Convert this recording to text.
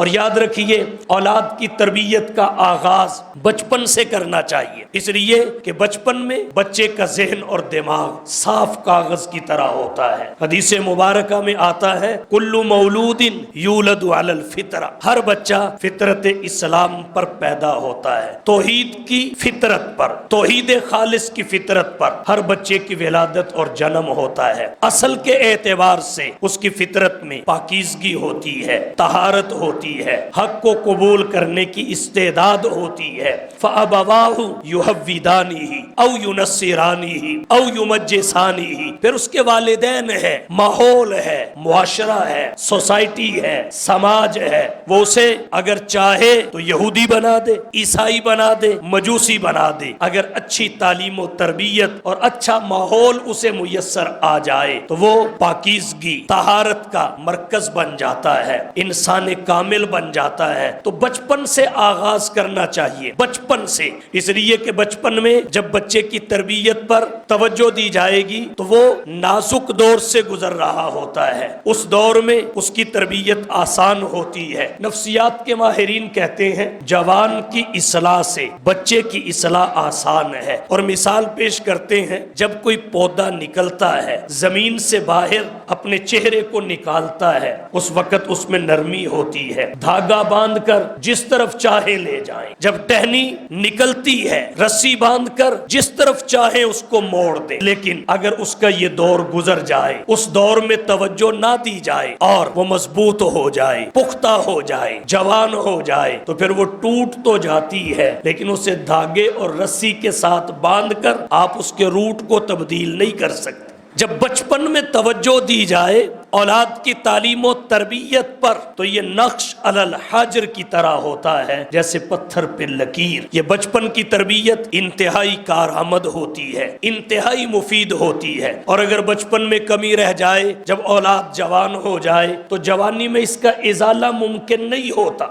اور یاد رکھیے اولاد کی تربیت کا آغاز بچپن سے کرنا چاہیے، اس لیے کہ بچپن میں بچے کا ذہن اور دماغ صاف کاغذ کی طرح ہوتا ہے۔ حدیث مبارکہ میں آتا ہے کل مولود یولد علی الفطرہ، ہر بچہ فطرت اسلام پر پیدا ہوتا ہے، توحید کی فطرت پر، توحید خالص کی فطرت پر ہر بچے کی ولادت اور جنم ہوتا ہے۔ اصل کے اعتبار سے اس کی فطرت میں پاکیزگی ہوتی ہے، طہارت ہوتی ہے، حق کو قبول کرنے کی استعداد ہوتی ہے۔ فَأَبَوَاهُ يُحَوِّدَانِهِ أَوْ يُنَصِّرَانِهِ أَوْ يُمَجِّسَانِهِ، پھر اس کے والدین ہے، ماحول ہے، معاشرہ ہے، سوسائٹی ہے، سماج ہے، وہ اسے اگر چاہے تو یہودی بنا دے، عیسائی بنا دے، مجوسی بنا دے۔ اگر اچھی تعلیم و تربیت اور اچھا ماحول اسے میسر آ جائے تو وہ پاکیزگی، طہارت کا مرکز بن جاتا ہے، انسان کامل بن جاتا ہے۔ تو بچپن سے آغاز کرنا چاہیے، بچپن سے، اس لیے کہ بچپن میں جب بچے کی تربیت پر توجہ دی جائے گی تو وہ نازک دور سے گزر رہا ہوتا ہے، اس دور میں اس کی تربیت آسان ہوتی ہے۔ نفسیات کے ماہرین کہتے ہیں جوان کی اصلاح سے بچے کی اصلاح آسان ہے، اور مثال پیش کرتے ہیں جب کوئی پودا نکلتا ہے، زمین سے باہر اپنے چہرے کو نکالتا ہے، اس وقت اس میں نرمی ہوتی ہے، دھاگا باندھ کر جس طرف چاہے لے جائیں، جب ٹہنی نکلتی ہے رسی باندھ کر جس طرف چاہے اس کو موڑ دے، لیکن اگر اس کا یہ دور گزر جائے، اس دور میں توجہ نہ دی جائے اور وہ مضبوط ہو جائے، پختہ ہو جائے، جوان ہو جائے، تو پھر وہ ٹوٹ تو جاتی ہے، لیکن اسے دھاگے اور رسی کے ساتھ باندھ کر آپ اس کے روٹ کو تبدیل نہیں کر سکتے۔ جب بچپن میں توجہ دی جائے اولاد کی تعلیم و تربیت پر تو یہ نقش علی الحجر کی طرح ہوتا ہے، جیسے پتھر پہ لکیر۔ یہ بچپن کی تربیت انتہائی کارآمد ہوتی ہے، انتہائی مفید ہوتی ہے، اور اگر بچپن میں کمی رہ جائے، جب اولاد جوان ہو جائے تو جوانی میں اس کا ازالہ ممکن نہیں ہوتا۔